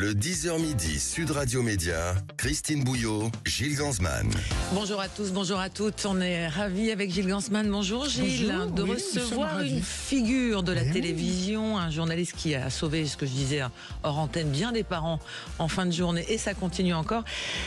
Le 10h midi, Sud Radio Média, Christine Bouillot, Gilles Gansman. Bonjour à tous, bonjour à toutes. On est ravis avec Gilles Gansman. Bonjour Gilles, bonjour, de oui, recevoir une figure de la télévision, un journaliste qui a sauvé, ce que je disais hors antenne, bien des parents en fin de journée, et ça continue encore.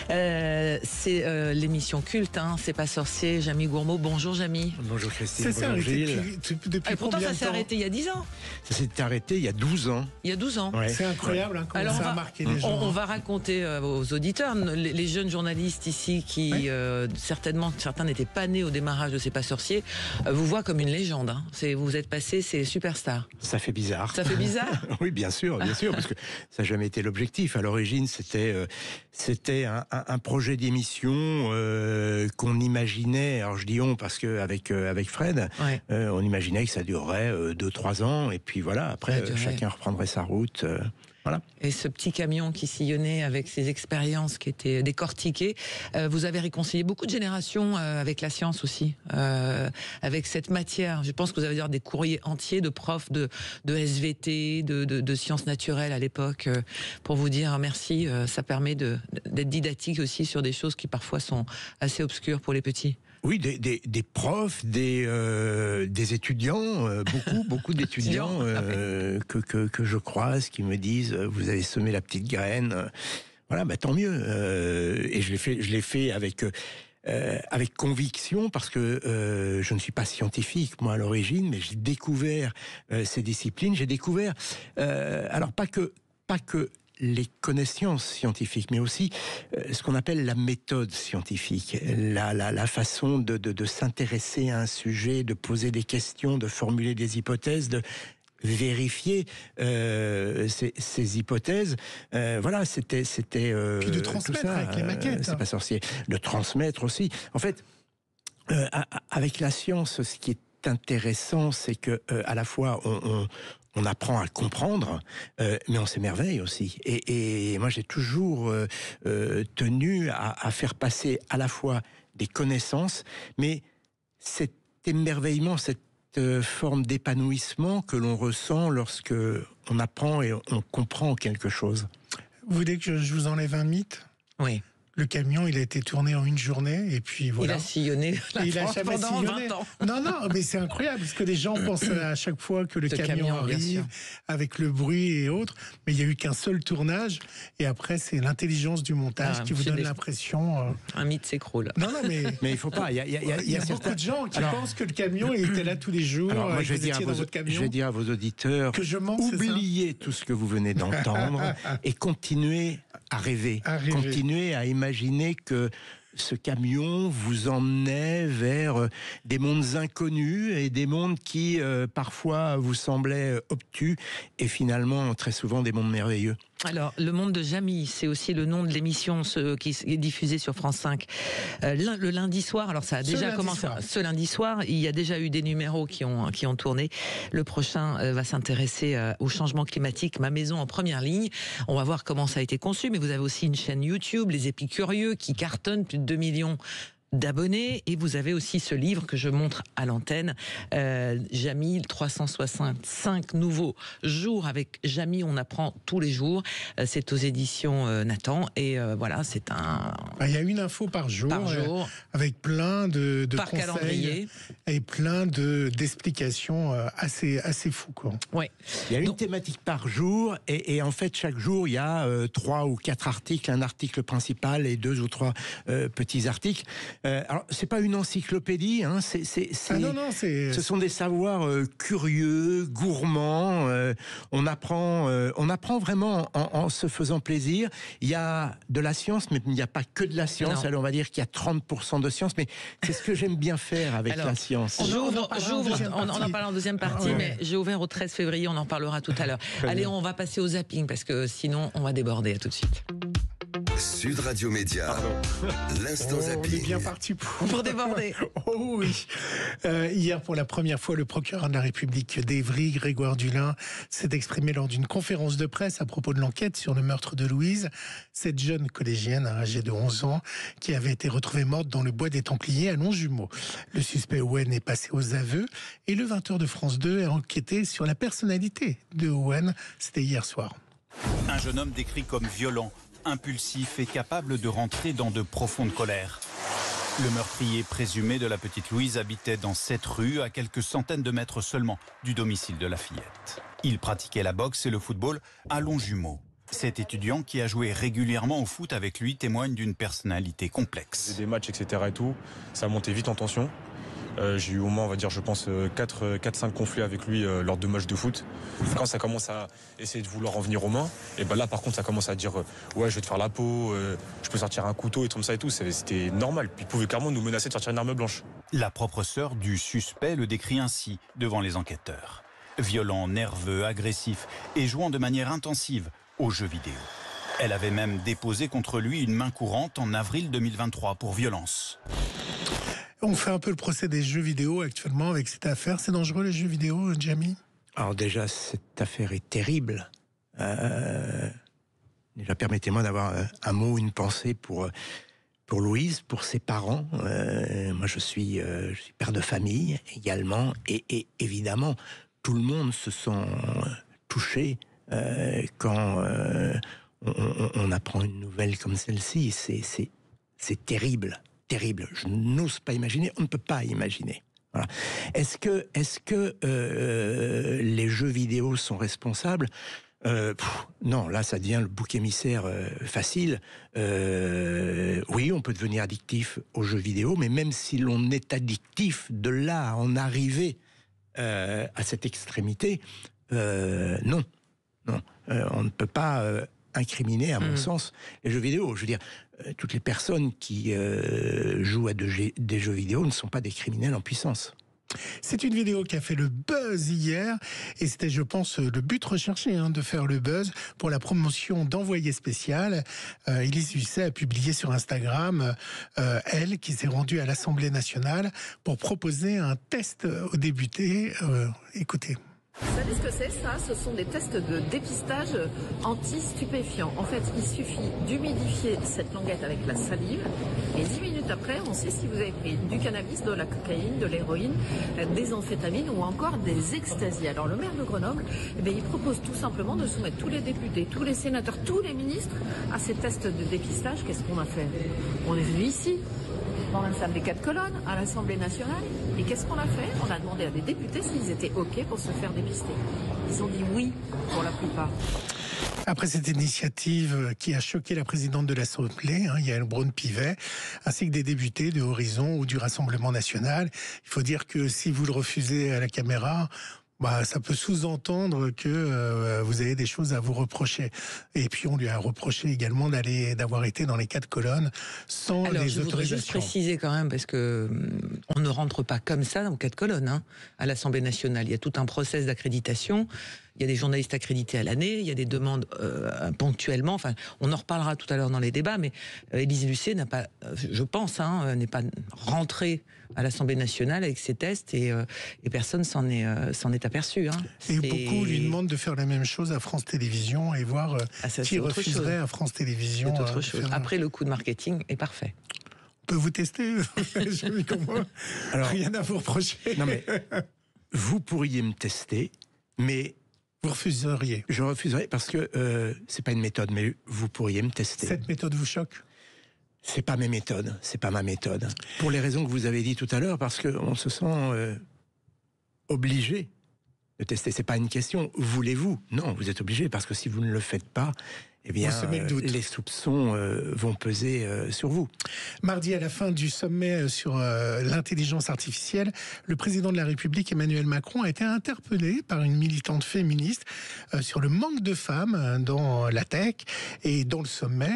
C'est l'émission culte, C'est pas sorcier, Jamie Gourmaud. Bonjour Jamie. Bonjour Christine, ça bonjour Gilles. Depuis Pourtant combien ça de s'est temps arrêté il y a 10 ans. Ça s'est arrêté il y a 12 ans. Il y a 12 ans. Ouais. C'est incroyable comment Alors ça a marqué les gens. On va raconter aux auditeurs, les jeunes journalistes ici qui certainement, certains n'étaient pas nés au démarrage de C'est pas sorcier, vous voient comme une légende. Vous êtes passé, c'est superstar. Ça fait bizarre. Ça fait bizarre. Oui, bien sûr, parce que ça n'a jamais été l'objectif. À l'origine, c'était un projet d'émission qu'on imaginait. Alors je dis on parce que avec Fred, on imaginait que ça durerait 2-3 ans, et puis voilà. Après, chacun reprendrait sa route. Voilà. Et ce petit camion qui sillonnait avec ses expériences qui étaient décortiquées, vous avez réconcilié beaucoup de générations avec la science aussi, avec cette matière. Je pense que vous avez des courriers entiers de profs de SVT, de sciences naturelles à l'époque, pour vous dire merci. Ça permet d'être didactique aussi sur des choses qui parfois sont assez obscures pour les petits. Oui, des profs, des étudiants, beaucoup d'étudiants que je croise, qui me disent vous avez semé la petite graine. Voilà, tant mieux. Et je l'ai fait avec conviction, parce que je ne suis pas scientifique moi à l'origine, mais j'ai découvert ces disciplines. J'ai découvert alors pas que les connaissances scientifiques, mais aussi ce qu'on appelle la méthode scientifique, la façon de s'intéresser à un sujet, de poser des questions, de formuler des hypothèses, de vérifier ces hypothèses. Voilà, c'était puis de transmettre tout ça, avec les maquettes. C'est pas sorcier. De transmettre aussi. En fait, avec la science, ce qui est intéressant, c'est que à la fois on apprend à comprendre, mais on s'émerveille aussi. Et moi, j'ai toujours tenu à faire passer à la fois des connaissances, mais cet émerveillement, cette forme d'épanouissement que l'on ressent lorsque on apprend et on comprend quelque chose. Vous voulez que je vous enlève un mythe ? Oui. Le camion, il a été tourné en une journée, et puis voilà. Il a sillonné la France pendant 20 ans. Non, mais c'est incroyable, parce que les gens pensent à chaque fois que le camion arrive, avec le bruit et autres, mais il n'y a eu qu'un seul tournage, et après, c'est l'intelligence du montage qui vous donne l'impression... Un mythe s'écroule. Non, mais il ne faut pas. Il y a beaucoup de gens qui pensent que le camion était là tous les jours, moi, je vais dire à vos auditeurs, que je mens, oubliez tout ce que vous venez d'entendre et continuez à rêver. Continuez à imaginer que ce camion vous emmenait vers des mondes inconnus et des mondes qui parfois vous semblaient obtus, et finalement très souvent des mondes merveilleux. Alors, le monde de Jamie, c'est aussi le nom de l'émission qui est diffusée sur France 5. Le lundi soir, alors ça a déjà commencé. Ce lundi soir, il y a déjà eu des numéros qui ont tourné. Le prochain va s'intéresser au changement climatique, Ma maison en première ligne. On va voir comment ça a été conçu, mais vous avez aussi une chaîne YouTube, Les Épicurieux, qui cartonne, plus de 2 millions d'abonnés, et vous avez aussi ce livre que je montre à l'antenne, Jamie, 365 nouveaux jours avec Jamie, on apprend tous les jours. C'est aux éditions Nathan, et voilà, c'est un... Il y a une info par jour. Avec plein de par conseils calendrier, et plein d'explications assez fou, quoi. Ouais. Il y a une thématique par jour, et en fait chaque jour il y a 3 ou 4 articles, un article principal et 2 ou 3 petits articles. Alors, c'est pas une encyclopédie, ce sont des savoirs curieux, gourmands. On apprend vraiment en se faisant plaisir. Il y a de la science, mais il n'y a pas que de la science. Alors, on va dire qu'il y a 30% de science, mais c'est ce que j'aime bien faire avec la science. On en parle en deuxième partie, mais j'ai ouvert au 13 février, on en parlera tout à l'heure. Allez, on va passer au zapping, parce que sinon, on va déborder. À tout de suite. Sud Radio Média, l'instant zapping. On est bien parti pour déborder. Oh oui. Hier, pour la première fois, le procureur de la République d'Évry, Grégoire Dulin, s'est exprimé lors d'une conférence de presse à propos de l'enquête sur le meurtre de Louise, cette jeune collégienne âgée de 11 ans qui avait été retrouvée morte dans le bois des Templiers à Longjumeau. Le suspect Owen est passé aux aveux, et le 20h de France 2 a enquêté sur la personnalité de Owen. C'était hier soir. Un jeune homme décrit comme violent, impulsif et capable de rentrer dans de profondes colères. Le meurtrier présumé de la petite Louise habitait dans cette rue, à quelques centaines de mètres seulement du domicile de la fillette. Il pratiquait la boxe et le football à Longjumeau. Cet étudiant qui a joué régulièrement au foot avec lui témoigne d'une personnalité complexe. Des matchs, etc. et tout, ça montait vite en tension. J'ai eu au moins, on va dire, je pense, 4-5 conflits avec lui lors de matchs de foot. Quand ça commence à essayer de vouloir en venir aux mains, et ben là, par contre, ça commence à dire ouais, je vais te faire la peau, je peux sortir un couteau et tout ça et tout. C'était normal. Puis il pouvait carrément nous menacer de sortir une arme blanche. La propre sœur du suspect le décrit ainsi devant les enquêteurs. Violent, nerveux, agressif et jouant de manière intensive aux jeux vidéo. Elle avait même déposé contre lui une main courante en avril 2023 pour violence. On fait un peu le procès des jeux vidéo actuellement avec cette affaire. C'est dangereux les jeux vidéo, Jamie? Alors déjà, cette affaire est terrible. Déjà, permettez-moi d'avoir un mot, une pensée pour Louise, pour ses parents. Moi, je suis père de famille également. Et évidemment, tout le monde se sent touché quand on apprend une nouvelle comme celle-ci. C'est terrible. Terrible. Je n'ose pas imaginer, on ne peut pas imaginer. Voilà. Est-ce que les jeux vidéo sont responsables? Non, là ça devient le bouc émissaire facile. Oui, on peut devenir addictif aux jeux vidéo, mais même si l'on est addictif, de là à en arriver à cette extrémité, non. On ne peut pas incriminer, à mon sens, les jeux vidéo. Je veux dire, toutes les personnes qui jouent à des jeux vidéo ne sont pas des criminels en puissance. C'est une vidéo qui a fait le buzz hier, et c'était, je pense, le but recherché, de faire le buzz pour la promotion d'Envoyé spécial. Élise Lucet a publié sur Instagram, elle, qui s'est rendue à l'Assemblée nationale pour proposer un test aux députés. Écoutez. Vous savez ce que c'est ça? Ce sont des tests de dépistage anti-stupéfiants. En fait, il suffit d'humidifier cette languette avec la salive et 10 minutes après, on sait si vous avez pris du cannabis, de la cocaïne, de l'héroïne, des amphétamines ou encore des extasies. Alors le maire de Grenoble, il propose tout simplement de soumettre tous les députés, tous les sénateurs, tous les ministres à ces tests de dépistage. Qu'est-ce qu'on a fait? On est venu ici, dans la salle des 4 colonnes, à l'Assemblée nationale. Et qu'est-ce qu'on a fait? On a demandé à des députés s'ils étaient OK pour se faire dépister. Ils ont dit oui, pour la plupart. Après cette initiative qui a choqué la présidente de l'Assemblée, Yaël Braun-Pivet, ainsi que des députés de Horizon ou du Rassemblement national, il faut dire que si vous le refusez à la caméra, ça peut sous-entendre que vous avez des choses à vous reprocher. Et puis on lui a reproché également d'avoir été dans les 4 colonnes sans les autorisations. Je voudrais juste préciser quand même, parce que on ne rentre pas comme ça dans 4 colonnes à l'Assemblée nationale. Il y a tout un process d'accréditation. Il y a des journalistes accrédités à l'année, il y a des demandes ponctuellement. Enfin, on en reparlera tout à l'heure dans les débats, mais Élise Lucet n'a pas, je pense, n'est pas rentrée à l'Assemblée nationale avec ses tests et personne s'en est aperçu. Et beaucoup lui demandent de faire la même chose à France Télévisions et voir qui refuserait à France Télévisions. C'est autre chose. Après, le coup de marketing est parfait. On peut vous tester, Jérémy, comme moi. Alors, rien à vous reprocher. Non mais, vous pourriez me tester, mais vous refuseriez? Je refuserais parce que c'est pas une méthode, mais vous pourriez me tester. Cette méthode vous choque? C'est pas mes méthodes, c'est pas ma méthode. Pour les raisons que vous avez dit tout à l'heure, parce qu'on se sent obligé de tester. C'est pas une question, voulez-vous? Non, vous êtes obligé, parce que si vous ne le faites pas, eh bien, les soupçons vont peser sur vous. Mardi, à la fin du sommet sur l'intelligence artificielle, le président de la République, Emmanuel Macron, a été interpellé par une militante féministe sur le manque de femmes dans la tech. Et dans le sommet,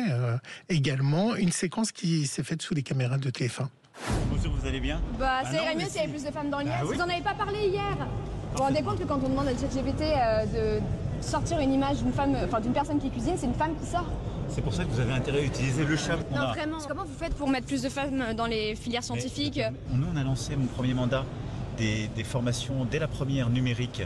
également, une séquence qui s'est faite sous les caméras de TF1. Bonjour, vous allez bien? Ça irait mieux s'il y avait plus de femmes dans le Vous n'en avez pas parlé hier. Vous vous rendez compte que quand on demande à ChatGPT de sortir une image d'une personne qui cuisine, c'est une femme qui sort. C'est pour ça que vous avez intérêt à utiliser le chat. Non, vraiment. Comment vous faites pour mettre plus de femmes dans les filières scientifiques? Nous, on a lancé mon premier mandat des formations dès la première numérique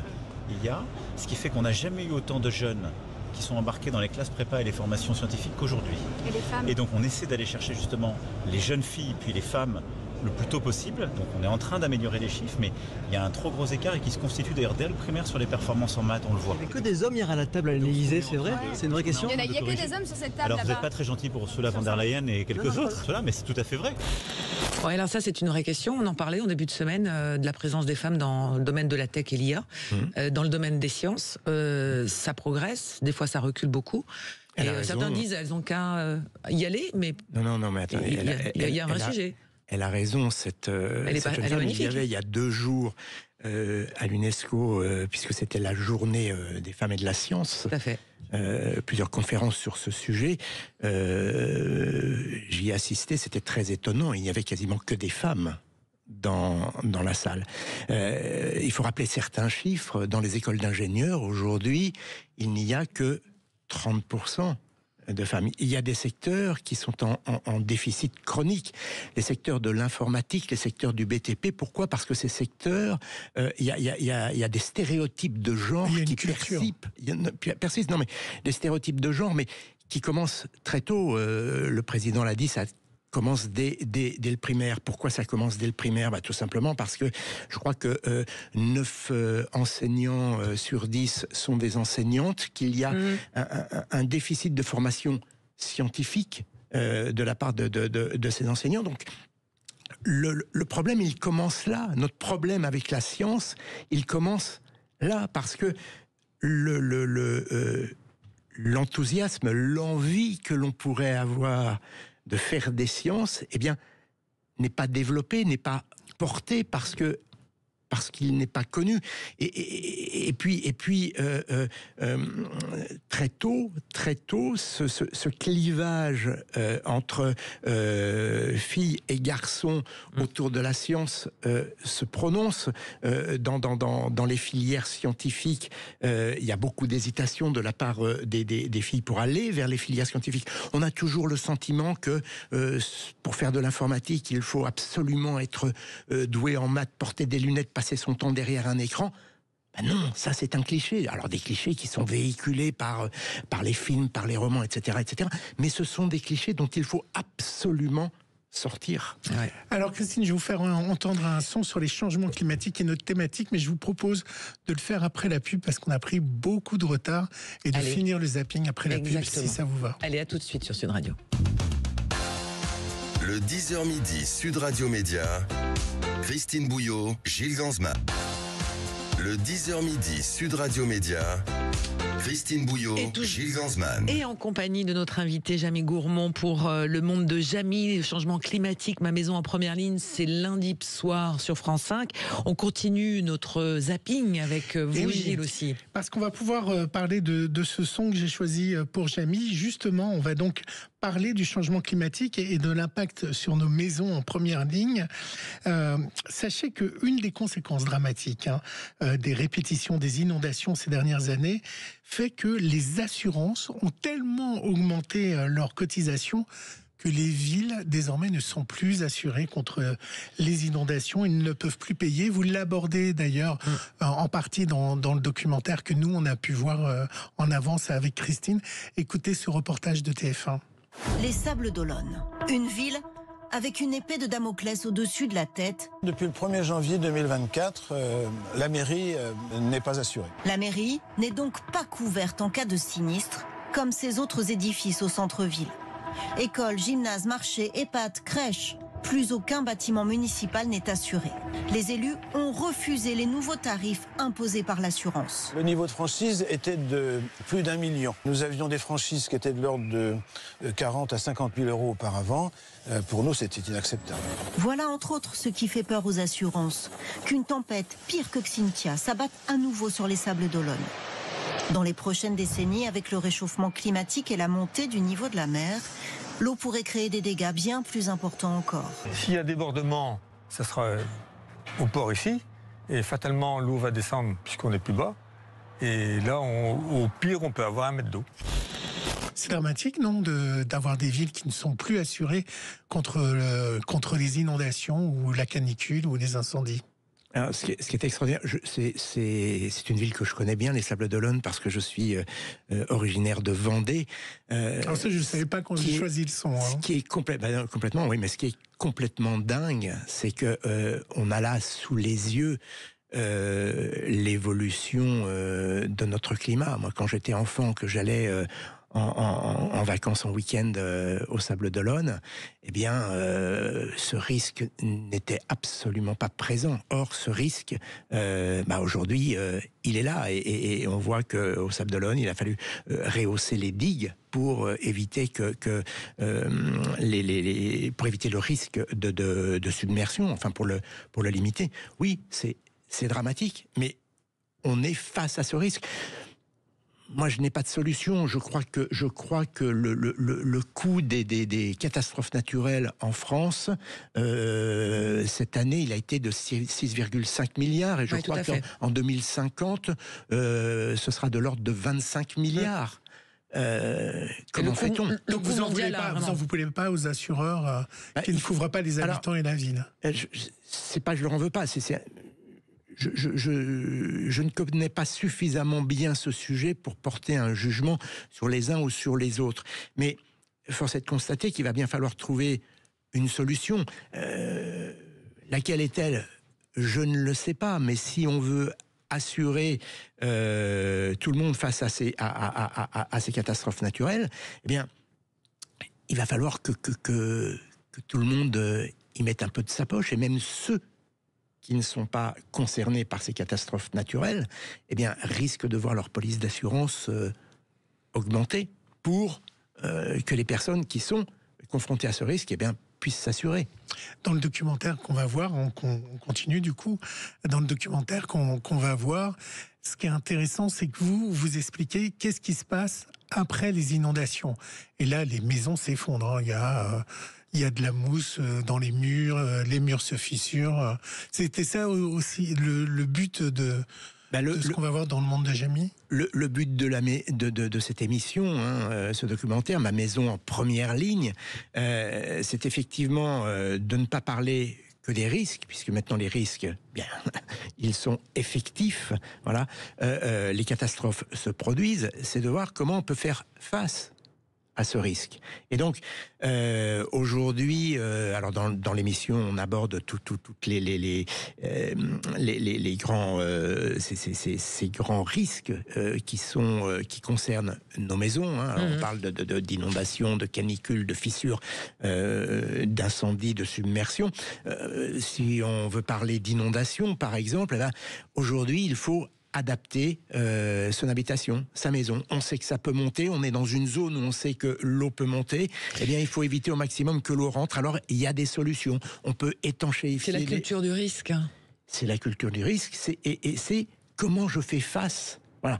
ce qui fait qu'on n'a jamais eu autant de jeunes qui sont embarqués dans les classes prépa et les formations scientifiques qu'aujourd'hui. Et les femmes? Et donc on essaie d'aller chercher justement les jeunes filles puis les femmes le plus tôt possible. Donc on est en train d'améliorer les chiffres, mais il y a un trop gros écart et qui se constitue d'ailleurs dès le primaire sur les performances en maths, on le voit. Il n'y avait que des hommes hier à la table à l'Élysée, c'est vrai? C'est une vraie question? Il n'y a que des hommes sur cette table. Alors vous n'êtes pas très gentil pour Ursula von der Leyen et quelques autres, mais c'est tout à fait vrai. Ouais, alors ça, c'est une vraie question. On en parlait en début de semaine de la présence des femmes dans le domaine de la tech et l'IA, dans le domaine des sciences. Ça progresse, des fois ça recule beaucoup. Et certains disent elles ont qu'à y aller, mais non, mais attends, il y a un vrai sujet. Elle a raison, cette jeune femme. Il y avait il y a 2 jours à l'UNESCO, puisque c'était la journée des femmes et de la science. Tout à fait. Plusieurs conférences sur ce sujet. J'y ai assisté, c'était très étonnant. Il n'y avait quasiment que des femmes dans la salle. Il faut rappeler certains chiffres. Dans les écoles d'ingénieurs, aujourd'hui, il n'y a que 30% de femmes. Il y a des secteurs qui sont en déficit chronique. Les secteurs de l'informatique, les secteurs du BTP. Pourquoi? Parce que ces secteurs, il y a des stéréotypes de genre qui persistent. Non, mais des stéréotypes de genre, mais qui commencent très tôt. Le président l'a dit, ça commence dès le primaire. Pourquoi ça commence dès le primaire? Tout simplement parce que je crois que 9 enseignants sur 10 sont des enseignantes, qu'il y a un déficit de formation scientifique de la part de ces enseignants. Donc, le problème, il commence là. Notre problème avec la science, il commence là, parce que l'enthousiasme, l'envie que l'on pourrait avoir de faire des sciences, n'est pas développé, n'est pas porté parce qu'il n'est pas connu. Et puis, très tôt, ce clivage entre filles et garçons autour de la science se prononce. Dans les filières scientifiques, il y a beaucoup d'hésitation de la part des filles pour aller vers les filières scientifiques. On a toujours le sentiment que pour faire de l'informatique, il faut absolument être doué en maths, porter des lunettes, passer son temps derrière un écran. Non, ça c'est un cliché. Alors des clichés qui sont véhiculés par les films, par les romans, etc., etc. Mais ce sont des clichés dont il faut absolument sortir. Ouais. Alors Christine, je vais vous faire entendre un son sur les changements climatiques et notre thématique, mais je vous propose de le faire après la pub parce qu'on a pris beaucoup de retard et de finir le zapping après la pub, si ça vous va. Allez, à tout de suite sur Sud Radio. Le 10h midi, Sud Radio Média, Christine Bouillot, Gilles Gansma. Le 10h midi, Sud Radio Média, Christine Bouillot, Gilles Gansman. Et en compagnie de notre invité Jamie Gourmand pour Le Monde de Jamie, le changement climatique, ma maison en première ligne, c'est lundi soir sur France 5. On continue notre zapping avec vous, Gilles, aussi. Parce qu'on va pouvoir parler de ce son que j'ai choisi pour Jamie. Justement, on va donc parler du changement climatique et de l'impact sur nos maisons en première ligne. Sachez qu'une des conséquences dramatiques des répétitions des inondations ces dernières années fait que les assurances ont tellement augmenté leurs cotisations que les villes, désormais, ne sont plus assurées contre les inondations. Ils ne peuvent plus payer. Vous l'abordez d'ailleurs en partie dans le documentaire que nous, on a pu voir en avance avec Christine. Écoutez ce reportage de TF1. Les Sables d'Olonne, une ville avec une épée de Damoclès au-dessus de la tête. Depuis le 1er janvier 2024, la mairie n'est pas assurée. La mairie n'est donc pas couverte en cas de sinistre, comme ces autres édifices au centre-ville. Écoles, gymnases, marchés, EHPAD, crèches. Plus aucun bâtiment municipal n'est assuré. Les élus ont refusé les nouveaux tarifs imposés par l'assurance. Le niveau de franchise était de plus d'1 million. Nous avions des franchises qui étaient de l'ordre de 40 à 50 000 euros auparavant. Pour nous, c'était inacceptable. Voilà entre autres ce qui fait peur aux assurances. Qu'une tempête, pire que Xynthia, s'abatte à nouveau sur les Sables d'Olonne. Dans les prochaines décennies, avec le réchauffement climatique et la montée du niveau de la mer, l'eau pourrait créer des dégâts bien plus importants encore. S'il y a débordement, ça sera au port ici. Et fatalement, l'eau va descendre puisqu'on est plus bas. Et là, au pire, on peut avoir 1 mètre d'eau. C'est dramatique, non, d'avoir des villes qui ne sont plus assurées contre les inondations ou la canicule ou les incendies? Alors, ce qui est extraordinaire, c'est une ville que je connais bien, les Sables d'Olonne, parce que je suis originaire de Vendée. Alors ça, je ne savais pas qu'on avait choisi le son. Ce qui est complètement, oui, mais ce qui est complètement dingue, c'est que on a là sous les yeux l'évolution de notre climat. Moi, quand j'étais enfant, que j'allais en vacances en week-end au Sable d'Olonne, eh bien, ce risque n'était absolument pas présent. Or, ce risque, aujourd'hui, il est là, et on voit qu'au Sable d'Olonne, il a fallu rehausser les digues pour éviter pour éviter le risque de submersion, enfin pour le limiter. Oui, c'est dramatique, mais on est face à ce risque. Moi, je n'ai pas de solution. Je crois que le coût des catastrophes naturelles en France, cette année, il a été de 6,5 milliards. Et je crois qu'en 2050, ce sera de l'ordre de 25 milliards. Comment fait-on? Donc vous n'en voulez pas aux assureurs qui ne couvrent pas les habitants et la ville? C'est pas que je leur en veux pas. Je ne connais pas suffisamment bien ce sujet pour porter un jugement sur les uns ou sur les autres. Mais force est de constater qu'il va bien falloir trouver une solution. Laquelle est-elle? Je ne le sais pas, mais si on veut assurer tout le monde face à ces catastrophes naturelles, eh bien, il va falloir que tout le monde y mette un peu de sa poche, et même ceux qui ne sont pas concernés par ces catastrophes naturelles, eh bien, risquent de voir leur police d'assurance augmenter pour que les personnes qui sont confrontées à ce risque, eh bien, puissent s'assurer. Dans le documentaire qu'on va voir, on continue du coup, dans le documentaire qu'on va voir, ce qui est intéressant, c'est que vous expliquez qu'est-ce qui se passe après les inondations. Et là, les maisons s'effondrent, il y a de la mousse dans les murs se fissurent. C'était ça aussi le but de ce qu'on va voir dans le monde de Jamie. Le but de cette émission, ce documentaire, Ma maison en première ligne, c'est effectivement de ne pas parler que des risques, puisque maintenant les risques, bien, ils sont effectifs. Voilà, les catastrophes se produisent. C'est de voir comment on peut faire face à ce risque. Et donc, aujourd'hui, alors dans l'émission, on aborde toutes les grands ces grands risques qui concernent nos maisons. On parle d'inondations, de canicules, de fissures, d'incendies, de submersions. Si on veut parler d'inondations, par exemple, aujourd'hui, il faut adapter son habitation, sa maison. On sait que ça peut monter, on est dans une zone où on sait que l'eau peut monter, eh bien il faut éviter au maximum que l'eau rentre. Alors il y a des solutions, on peut étanchéifier. C'est la culture du risque. C'est la culture du risque, et c'est comment je fais face. Voilà,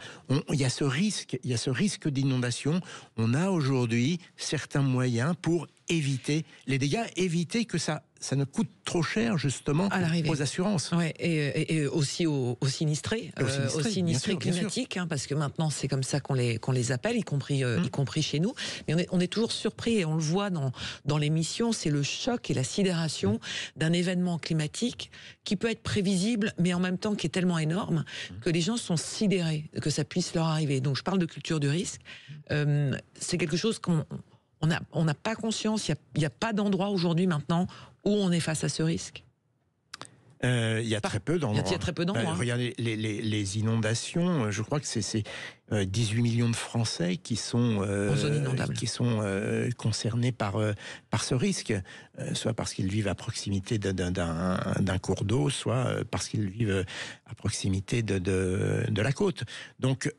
il y a ce risque d'inondation. On a aujourd'hui certains moyens pour éviter les dégâts, éviter que ça ne coûte trop cher justement aux assurances. Ouais, et aussi aux sinistrés, aux sinistrés climatiques, parce que maintenant c'est comme ça qu'on les appelle, y compris chez nous. Mais on est toujours surpris, et on le voit dans l'émission, c'est le choc et la sidération d'un événement climatique qui peut être prévisible, mais en même temps qui est tellement énorme que les gens sont sidérés que ça puisse leur arriver. Donc je parle de culture du risque. C'est quelque chose on n'a pas conscience, il n'y a pas d'endroit aujourd'hui maintenant où on est face à ce risque. Il y a très peu d'endroits. Il y a très peu d'endroits. Regardez les inondations, je crois que c'est 18 millions de Français qui sont concernés par ce risque, soit parce qu'ils vivent à proximité d'un cours d'eau, soit parce qu'ils vivent à proximité de la côte. Donc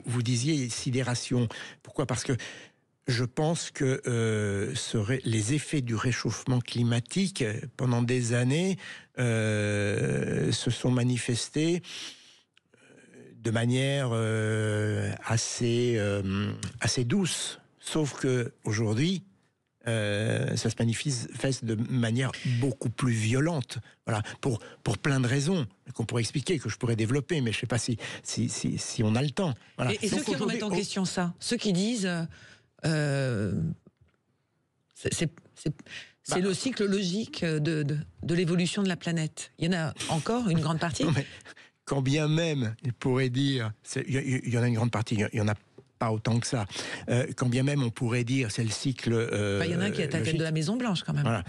vous disiez sidération. Pourquoi? Parce que je pense que les effets du réchauffement climatique, pendant des années, se sont manifestés de manière assez douce. Sauf qu'aujourd'hui, ça se manifeste de manière beaucoup plus violente. Voilà, pour plein de raisons qu'on pourrait expliquer, que je pourrais développer, mais je ne sais pas si on a le temps. Voilà. Et ceux qui remettent en question ça, ceux qui disent C'est le cycle logique de l'évolution de la planète. Il y en a encore une grande partie. Non, mais quand bien même, il pourrait dire, il y en a une grande partie, il y en a pas autant que ça. Quand bien même on pourrait dire c'est le cycle. Il y en a un qui est à la tête de la Maison Blanche quand même. Voilà.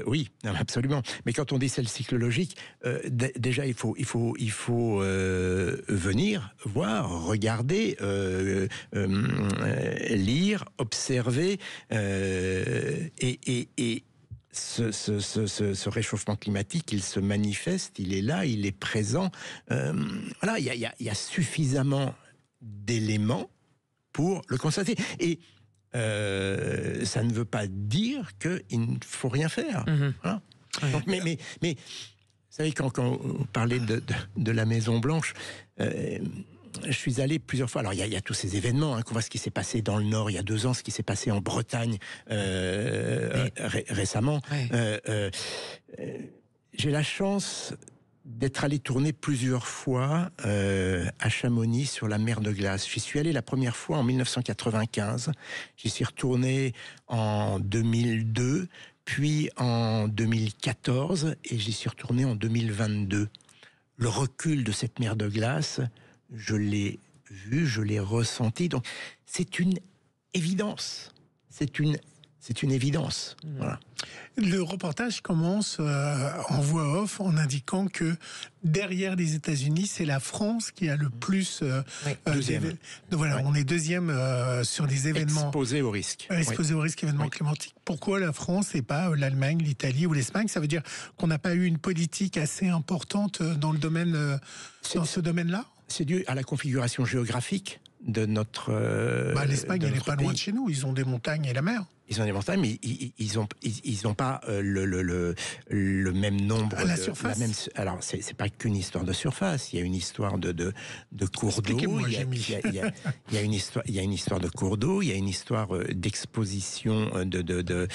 Oui, absolument. Mais quand on dit c'est le cycle logique, déjà il faut venir voir, regarder, lire, observer et ce réchauffement climatique, il se manifeste, il est là, il est présent. Voilà, il y a suffisamment d'éléments pour le constater. Et ça ne veut pas dire qu'il ne faut rien faire. Voilà. Donc, mais vous savez, quand on parlait de la Maison Blanche, je suis allé plusieurs fois. Alors, il y a tous ces événements, qu'on voit ce qui s'est passé dans le Nord il y a 2 ans, ce qui s'est passé en Bretagne récemment. J'ai la chance d'être allé tourner plusieurs fois à Chamonix sur la mer de glace. J'y suis allé la première fois en 1995. J'y suis retourné en 2002, puis en 2014, et j'y suis retourné en 2022. Le recul de cette mer de glace, je l'ai vu, je l'ai ressenti. Donc, c'est une évidence. C'est une évidence. Voilà. Le reportage commence en voix off en indiquant que derrière les États-Unis, c'est la France qui a le plus. Voilà, on est deuxième sur les événements. Exposé au risque. Exposé au risque événements climatiques. Pourquoi la France et pas l'Allemagne, l'Italie ou l'Espagne? Ça veut dire qu'on n'a pas eu une politique assez importante dans le domaine, dans ce domaine-là? C'est dû à la configuration géographique de notre. L'Espagne, elle n'est pas loin de chez nous. Ils ont des montagnes et la mer. Ils ont des montagnes, mais ils n'ont pas le même nombre. À la surface. Alors, c'est pas qu'une histoire de surface. Il y a une histoire de cours d'eau. Il y a une histoire de cours d'eau. Il y a une histoire d'exposition de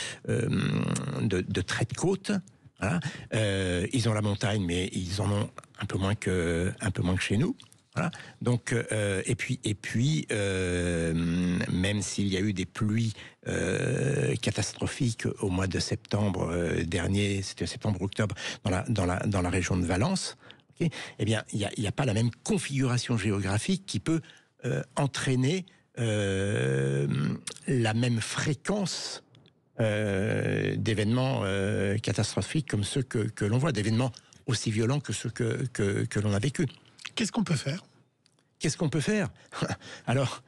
traits de côte. Voilà. Ils ont la montagne, mais ils en ont un peu moins que chez nous. Voilà. Donc, et puis, même s'il y a eu des pluies catastrophiques au mois de septembre dernier, c'était septembre-octobre, dans la région de Valence, okay, eh bien, il n'y a pas la même configuration géographique qui peut entraîner la même fréquence d'événements catastrophiques comme ceux que l'on voit, d'événements aussi violents que ceux que l'on a vécu. Qu'est-ce qu'on peut faire ? Qu'est-ce qu'on peut faire ? Alors,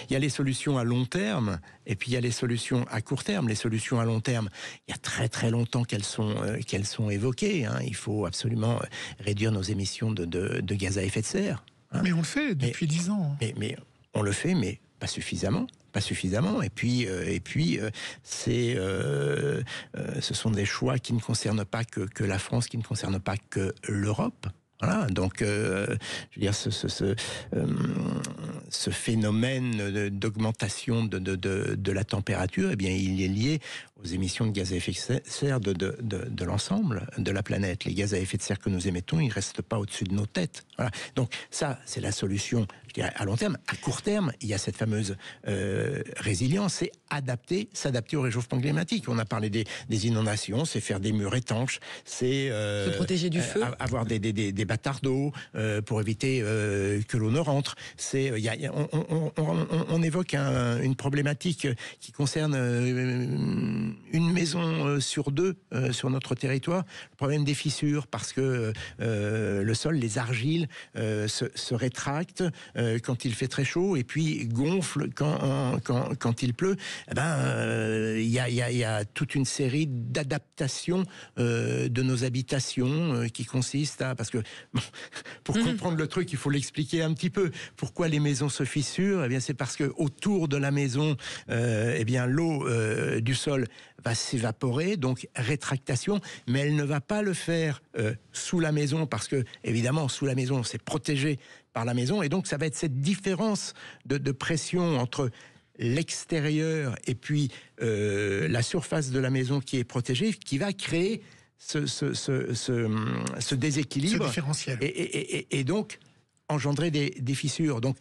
il y a les solutions à long terme, et puis il y a les solutions à court terme. Les solutions à long terme, il y a très très longtemps qu'elles sont évoquées. Il faut absolument réduire nos émissions de gaz à effet de serre. Mais on le fait depuis 10 ans. Mais on le fait, mais pas suffisamment. Et puis, ce sont des choix qui ne concernent pas que la France, qui ne concernent pas que l'Europe. Voilà, donc, je veux dire, ce phénomène d'augmentation de la température, eh bien, il est lié aux émissions de gaz à effet de serre de l'ensemble de la planète. Les gaz à effet de serre que nous émettons, ils ne restent pas au-dessus de nos têtes. Voilà. Donc, ça, c'est la solution, je dirais, à long terme. À court terme, il y a cette fameuse résilience, c'est s'adapter au réchauffement climatique. On a parlé des inondations, c'est faire des murs étanches, c'est se protéger du feu, avoir des bâtards d'eau pour éviter que l'eau ne rentre. On évoque une problématique qui concerne une maison sur 2 sur notre territoire, le problème des fissures, parce que le sol, les argiles se rétractent quand il fait très chaud et puis gonflent quand il pleut. Il y a toute une série d'adaptations de nos habitations qui consistent à... Parce que pour comprendre le truc, il faut l'expliquer un petit peu. Pourquoi les maisons se fissurent ? Eh bien, c'est parce que autour de la maison, l'eau du sol va s'évaporer, donc rétractation, mais elle ne va pas le faire sous la maison, parce que, évidemment, sous la maison, c'est protégé par la maison, et donc ça va être cette différence de pression entre l'extérieur et puis la surface de la maison qui est protégée, qui va créer ce déséquilibre, ce différentiel, et donc engendrer des fissures. Donc,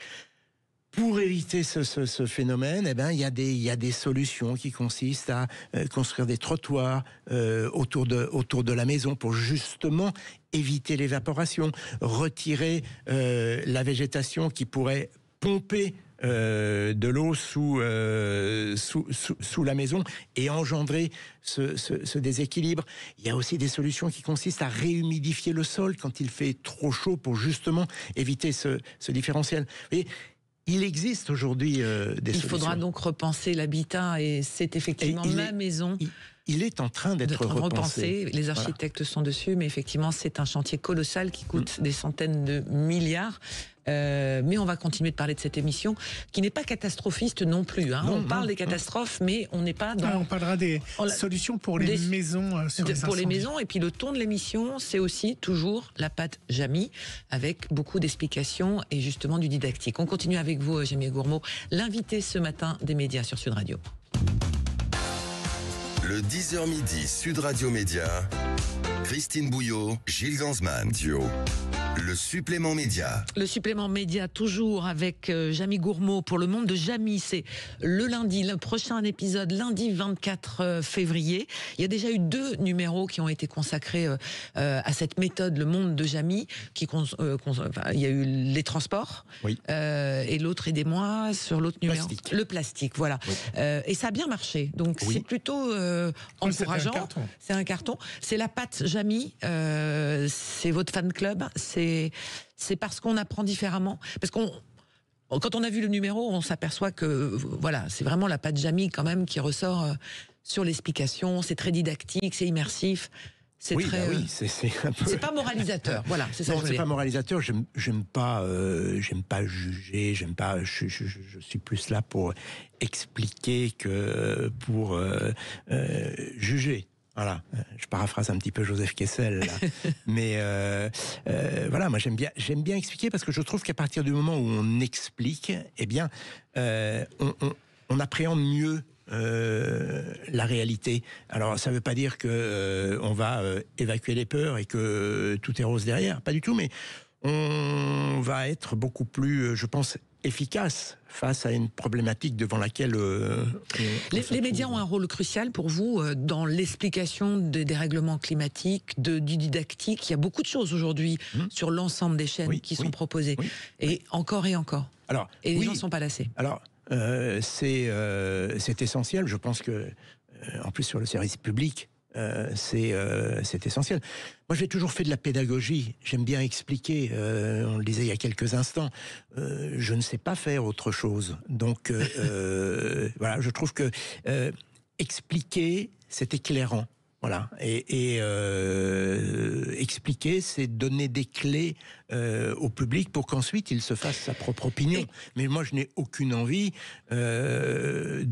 Pour éviter ce phénomène, il y a des solutions qui consistent à construire des trottoirs autour de la maison pour justement éviter l'évaporation, retirer la végétation qui pourrait pomper de l'eau sous la maison et engendrer ce déséquilibre. Il y a aussi des solutions qui consistent à réhumidifier le sol quand il fait trop chaud pour justement éviter ce différentiel. Et il existe aujourd'hui des solutions. Il faudra donc repenser l'habitat et c'est effectivement ma maison. Il est en train d'être repensé. Les architectes sont dessus, mais effectivement, c'est un chantier colossal qui coûte des centaines de milliards. Mais on va continuer de parler de cette émission, qui n'est pas catastrophiste non plus. On parle des catastrophes, mais on n'est pas dans... on parlera des solutions pour les maisons sur les pour les incendies. maisons, et puis le ton de l'émission, c'est aussi toujours la pâte Jamy, avec beaucoup d'explications et justement du didactique. On continue avec vous, Jamie Gourmaud, l'invité ce matin des médias sur Sud Radio. Le 10h midi, Sud Radio Média, Christine Bouillot, Gilles Gansman, duo. Le supplément média. Le supplément média, toujours avec Jamie Gourmaud pour Le Monde de Jamy. C'est le lundi, le prochain épisode, lundi 24 février. Il y a déjà eu 2 numéros qui ont été consacrés à cette méthode, Le Monde de Jamy. Il y a eu les transports, et l'autre, aidez-moi, sur l'autre numéro. Le plastique, voilà. Oui. Et ça a bien marché, donc c'est plutôt encourageant. C'est un carton. C'est la pâte Jamy, c'est votre fan club, c'est parce qu'on apprend différemment. Parce quand on a vu le numéro, on s'aperçoit que voilà, c'est vraiment la pâte Jamy quand même qui ressort sur l'explication. C'est très didactique, c'est immersif. C'est c'est pas moralisateur. Voilà, c'est ça. Non, c'est pas moralisateur. J'aime pas juger. Je suis plus là pour expliquer que pour juger. Voilà, je paraphrase un petit peu Joseph Kessel, là. Mais voilà, moi j'aime bien expliquer parce que je trouve qu'à partir du moment où on explique, eh bien, on appréhende mieux la réalité. Alors ça ne veut pas dire que on va évacuer les peurs et que tout est rose derrière, pas du tout, mais on va être beaucoup plus, je pense, efficace face à une problématique devant laquelle... Les médias ont un rôle crucial pour vous dans l'explication des dérèglements climatiques, du didactique. Il y a beaucoup de choses aujourd'hui sur l'ensemble des chaînes qui sont proposées. Et encore et encore. Alors, et les gens ne sont pas lassés. Alors, c'est essentiel. Je pense que, en plus, sur le service public, c'est essentiel. Moi, j'ai toujours fait de la pédagogie. J'aime bien expliquer. On le disait il y a quelques instants. Je ne sais pas faire autre chose. Donc, voilà, je trouve que expliquer, c'est éclairant. Voilà. Et expliquer, c'est donner des clés au public pour qu'ensuite il se fasse sa propre opinion. Mais moi, je n'ai aucune envie de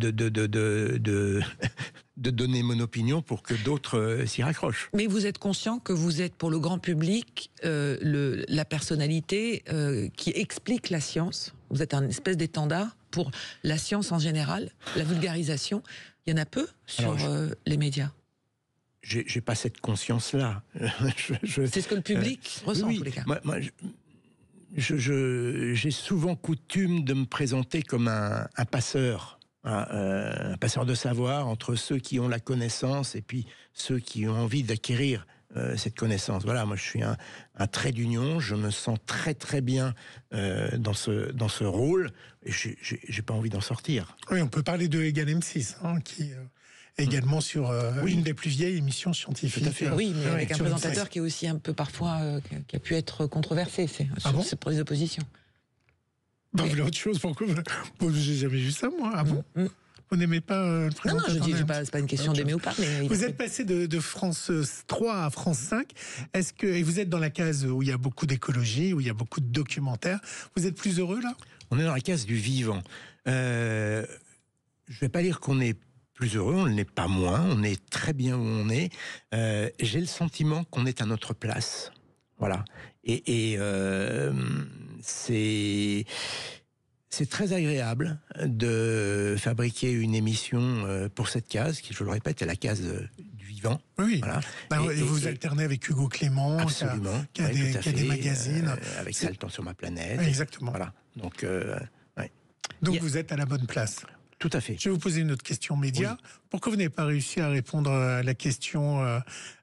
donner mon opinion pour que d'autres s'y raccrochent. Mais vous êtes conscient que vous êtes pour le grand public la personnalité qui explique la science. Vous êtes un espèce d'étendard pour la science en général, la vulgarisation. Il y en a peu sur les médias. J'ai pas cette conscience-là. C'est ce que le public ressent, en tous les cas. Moi, j'ai souvent coutume de me présenter comme un passeur. Un passeur de savoir entre ceux qui ont la connaissance et puis ceux qui ont envie d'acquérir cette connaissance. Voilà, moi je suis un trait d'union, je me sens très très bien dans ce rôle et j'ai pas envie d'en sortir. Oui, on peut parler de Egal M6, qui également sur une des plus vieilles émissions scientifiques. Tout à fait. Oui, mais avec un présentateur qui est aussi un peu parfois qui a pu être controversé. C'est pour les oppositions. Vous voulez autre chose? Pourquoi? J'ai jamais vu ça, moi. Ah bon? Vous n'aimez pas le présentateur? Non, je dis, c'est pas une question d'aimer ou pas. Mais vous êtes passé de France 3 à France 5. Et vous êtes dans la case où il y a beaucoup d'écologie, où il y a beaucoup de documentaires. Vous êtes plus heureux, là? On est dans la case du vivant. Je vais pas dire qu'on est plus heureux, on ne l'est pas moins. On est très bien où on est. J'ai le sentiment qu'on est à notre place. Voilà. Et c'est très agréable de fabriquer une émission pour cette case, qui, je le répète, est la case du vivant. Oui. Voilà. Vous alternez avec Hugo Clément, absolument, qui a des magazines. Avec Ça le temps sur ma planète. Oui, exactement. Voilà. Donc, Donc vous êtes à la bonne place. Tout à fait. Je vais vous poser une autre question média. Oui. Pourquoi vous n'avez pas réussi à répondre à la question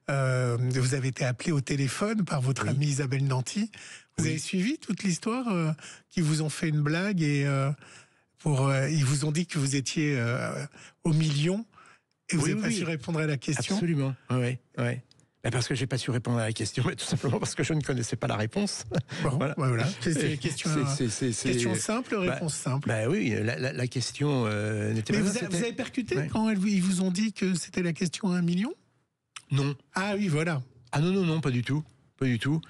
vous avez été appelé au téléphone par votre amie Isabelle Nanty. Vous avez suivi toute l'histoire qui vous ont fait une blague et ils vous ont dit que vous étiez au million et vous n'avez pas su répondre à la question. Absolument, oui. Parce que j'ai pas su répondre à la question, mais tout simplement parce que je ne connaissais pas la réponse. Bon, voilà. C'est question simple, réponse simple. Oui, la question n'était pas... Mais vous avez percuté quand ils vous ont dit que c'était la question à 1 million ? Non. Ah oui, voilà. Ah non, pas du tout. Pas du tout.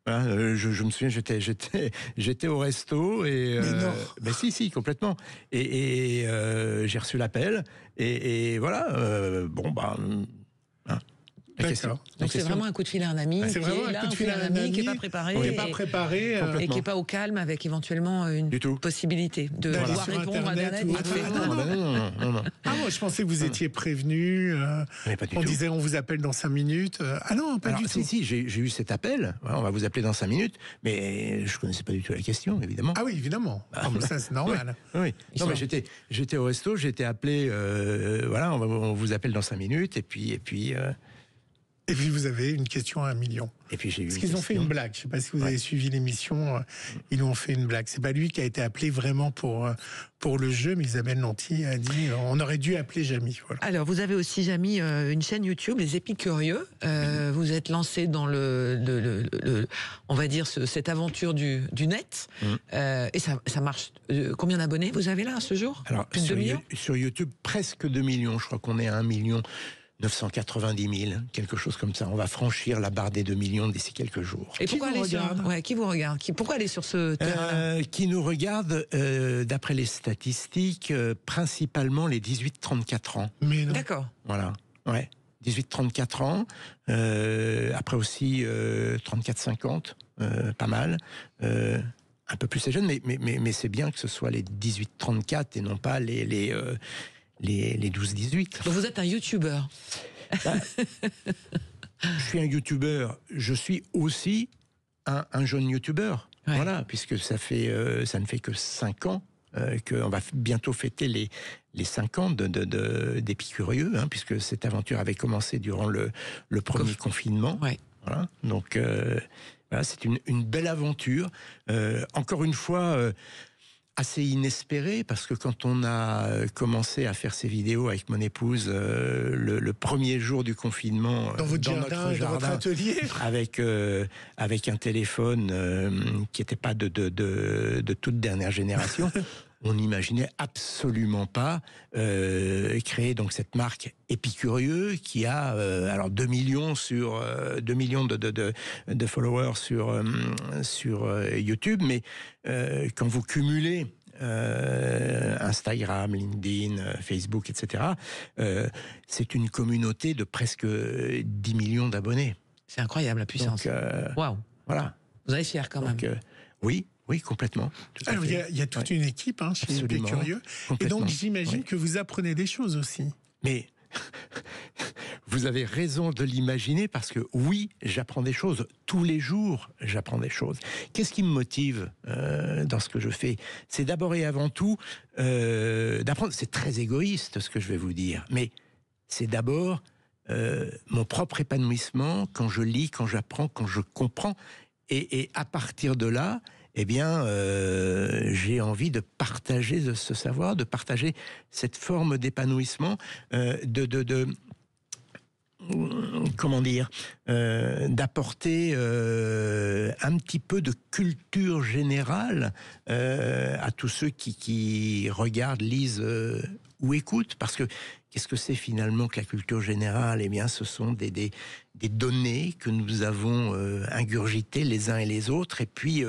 Je me souviens, j'étais au resto et si, complètement. Et j'ai reçu l'appel et voilà. D'accord. Donc c'est vraiment un coup de fil à un ami. C'est vraiment un coup de fil à un ami qui n'est pas préparé, et qui n'est pas au calme avec éventuellement une possibilité de pouvoir répondre à Internet. Non. Moi je pensais que vous étiez prévenu. On disait on vous appelle dans 5 minutes. Ah non, pas du tout. Si, j'ai eu cet appel. On va vous appeler dans 5 minutes, mais je connaissais pas du tout la question, évidemment. Ah oui, évidemment. Ça c'est normal. Oui. Non, mais j'étais au resto, j'ai été appelé. On vous appelle dans 5 minutes, et puis. Et puis vous avez une question à 1 million. Et puis j'ai eu. Parce qu'ils ont fait une blague. Je ne sais pas si vous avez suivi l'émission. Ils ont fait une blague. C'est pas lui qui a été appelé vraiment pour le jeu, mais Isabelle Nanty a dit on aurait dû appeler Jamy. Voilà. Alors vous avez aussi Jamy une chaîne YouTube, Les Épicurieux. Vous êtes lancé dans on va dire cette aventure du net. Et ça marche. Combien d'abonnés vous avez là à ce jour? Alors plus de 2 millions. Sur YouTube, presque 2 millions. Je crois qu'on est à 1 million. 990 000, quelque chose comme ça. On va franchir la barre des 2 millions d'ici quelques jours. Et pourquoi qui vous regarde? Pourquoi aller sur ce terrain-là? Qui nous regarde, d'après les statistiques, principalement les 18-34 ans. Mais non. D'accord. Voilà, 18-34 ans. Après aussi 34-50, pas mal. Un peu plus c'est jeune, mais c'est bien que ce soit les 18-34 et non pas les 12-18. Donc vous êtes un youtubeur. Je suis un youtubeur. Je suis aussi un jeune youtubeur. Ouais. Voilà, puisque ça ne fait que 5 ans qu'on va bientôt fêter les 5 ans d'Épicurieux, puisque cette aventure avait commencé durant le premier confinement. Ouais. Voilà, donc voilà, c'est une belle aventure. Encore une fois... assez inespéré, parce que quand on a commencé à faire ces vidéos avec mon épouse le premier jour du confinement dans notre jardin, dans votre atelier, avec un téléphone qui n'était pas de toute dernière génération, on n'imaginait absolument pas créer donc cette marque Épicurieux qui a alors 2 millions de followers sur YouTube, mais quand vous cumulez Instagram, LinkedIn, Facebook, etc., c'est une communauté de presque 10 millions d'abonnés. C'est incroyable la puissance. Waouh. Voilà. Vous avez fier quand même. Oui, complètement. Alors, il y a toute une équipe chez Épicurieux. Et donc, j'imagine que vous apprenez des choses aussi. Mais vous avez raison de l'imaginer, parce que oui, j'apprends des choses. Tous les jours, j'apprends des choses. Qu'est-ce qui me motive dans ce que je fais? C'est d'abord et avant tout d'apprendre. C'est très égoïste ce que je vais vous dire, mais c'est d'abord mon propre épanouissement quand je lis, quand j'apprends, quand je comprends. Et à partir de là, j'ai envie de partager ce savoir, de partager cette forme d'épanouissement, comment dire, d'apporter un petit peu de culture générale à tous ceux qui regardent, lisent ou écoutent, parce que qu'est-ce que c'est finalement que la culture générale? Eh bien, ce sont des données que nous avons ingurgitées les uns et les autres, et puis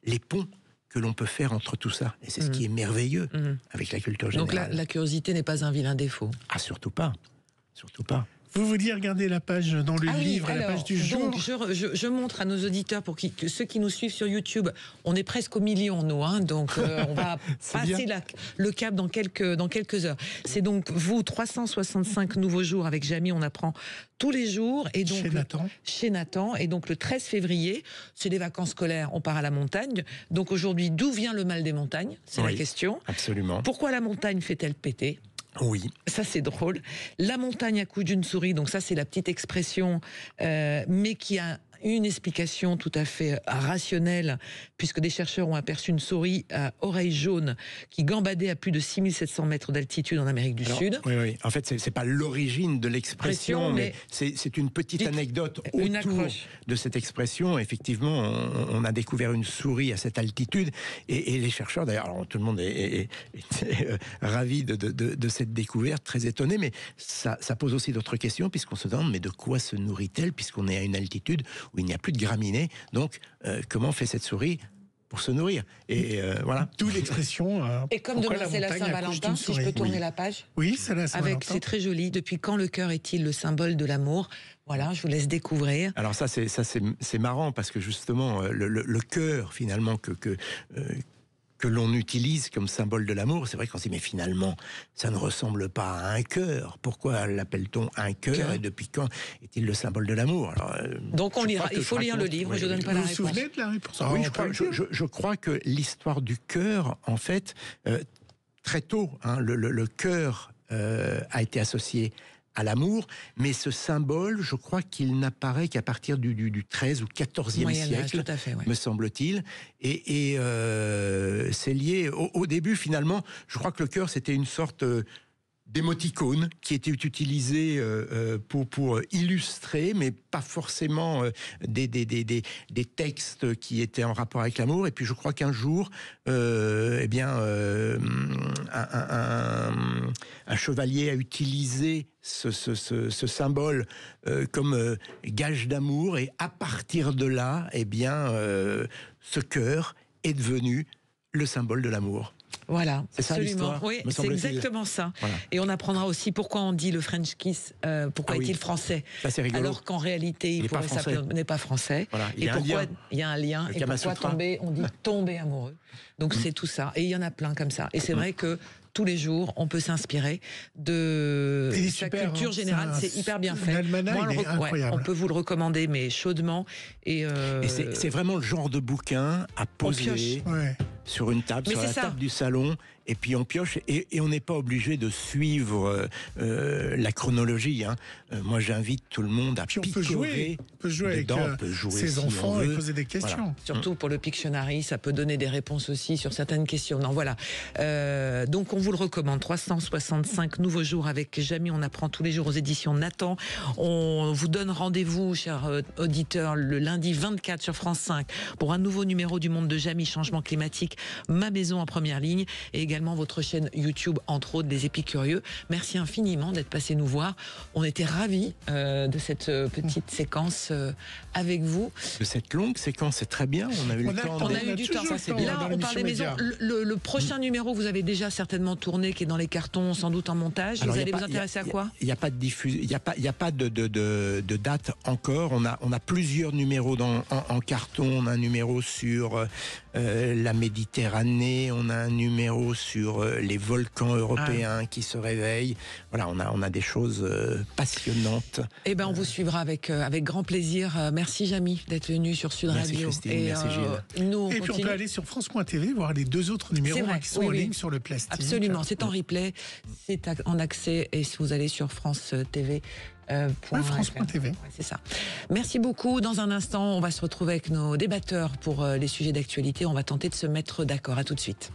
les ponts que l'on peut faire entre tout ça. Et c'est ce qui est merveilleux avec la culture générale. Donc la curiosité n'est pas un vilain défaut. Ah, surtout pas. Surtout pas. Vous vouliez regarder la page dans le livre, la page du jour. Donc je montre à nos auditeurs, que ceux qui nous suivent sur YouTube, on est presque au million, nous, hein, donc on va passer le cap dans quelques heures. C'est donc vous, 365 nouveaux jours avec Jamy, on apprend tous les jours. Et donc, chez Nathan. Et donc le 13 février, c'est les vacances scolaires, on part à la montagne. Donc aujourd'hui, d'où vient le mal des montagnes? C'est la question. Absolument. Pourquoi la montagne fait-elle péter? Oui. Ça, c'est drôle. La montagne à coups d'une souris, donc ça, c'est la petite expression, mais qui a une explication tout à fait rationnelle, puisque des chercheurs ont aperçu une souris à oreilles jaunes qui gambadait à plus de 6700 mètres d'altitude en Amérique du Sud. Oui. En fait, c'est pas l'origine de l'expression, mais c'est une petite anecdote autour de cette expression. Effectivement, on a découvert une souris à cette altitude, et les chercheurs, d'ailleurs, tout le monde est ravi de cette découverte, très étonné, mais ça pose aussi d'autres questions, puisqu'on se demande, mais de quoi se nourrit-elle, puisqu'on est à une altitude où il n'y a plus de graminées. Donc, comment fait cette souris pour se nourrir? Et voilà. D'où l'expression. Et comme demain c'est la Saint-Valentin, si je peux tourner la page. Oui, c'est la Saint-Valentin. C'est très joli. Depuis quand le cœur est-il le symbole de l'amour? Voilà, je vous laisse découvrir. Alors ça c'est marrant, parce que justement le cœur finalement que l'on utilise comme symbole de l'amour, c'est vrai qu'on se dit, mais finalement, ça ne ressemble pas à un cœur. Pourquoi l'appelle-t-on un cœur, et depuis quand est-il le symbole de l'amour? Donc on lira, il faut lire le livre, je ne donne pas la réponse. Vous vous souvenez de la réponse? Oui, je crois que l'histoire du cœur, en fait, très tôt, le cœur a été associé à l'amour, mais ce symbole, je crois qu'il n'apparaît qu'à partir du 13 ou 14e siècle, tout à fait, me semble-t-il, et c'est lié, au début finalement, je crois que le cœur c'était une sorte d'émoticône qui était utilisé pour illustrer, mais pas forcément des textes qui étaient en rapport avec l'amour. Et puis je crois qu'un jour, un chevalier a utilisé ce symbole comme gage d'amour, et à partir de là, ce cœur est devenu le symbole de l'amour. Voilà, c'est absolument. Oui, c'est exactement ça. Voilà. Et on apprendra aussi pourquoi on dit le French kiss, pourquoi est-il français, ça, c'est rigolo. Alors qu'en réalité, il pourrait s'appeler n'est pas français. Voilà. Et pourquoi il y a un lien, et pourquoi on dit tomber amoureux. Donc c'est tout ça. Et il y en a plein comme ça. Et c'est vrai que tous les jours, on peut s'inspirer de sa culture générale. C'est hyper bien fait. On peut vous le recommander, mais chaudement. Et c'est vraiment le genre de bouquin à poser sur une table, sur la table du salon, et puis on pioche, et on n'est pas obligé de suivre la chronologie. Moi, j'invite tout le monde à picorer. On peut jouer avec ses enfants et poser des questions. Voilà. Surtout pour le Pictionary, ça peut donner des réponses aussi sur certaines questions. Non, voilà. Donc, on vous le recommande. 365 nouveaux jours avec Jamy. On apprend tous les jours aux éditions Nathan. On vous donne rendez-vous, chers auditeurs, le lundi 24 sur France 5 pour un nouveau numéro du Monde de Jamy, Changement climatique, Ma maison en première ligne, et également votre chaîne YouTube, entre autres, des Épicurieux. Merci infiniment d'être passé nous voir. On était ravis de cette petite séquence avec vous. De cette longue séquence, c'est très bien. On a eu le temps. On a eu du temps. Ça, c'est bien. Là, on parle des maisons. Le prochain numéro, vous avez déjà certainement tourné, qui est dans les cartons, sans doute en montage. Alors, vous allez vous intéresser à quoi? Il n'y a pas de diffusion, il n'y a pas de date encore. On a plusieurs numéros en carton. On a un numéro sur la Méditerranée. On a un numéro sur les volcans européens qui se réveillent. Voilà, on a des choses passionnantes. Eh ben, on vous suivra avec grand plaisir. Merci Jamy d'être venu sur Sud Radio. Merci Christine, merci Gilles. Et puis on peut aller sur France.tv voir les deux autres numéros qui sont en ligne sur le plastique. Absolument, c'est en replay, c'est en accès, et si vous allez sur France TV. France.tv. C'est ça. Merci beaucoup. Dans un instant, on va se retrouver avec nos débatteurs pour les sujets d'actualité. On va tenter de se mettre d'accord. À tout de suite.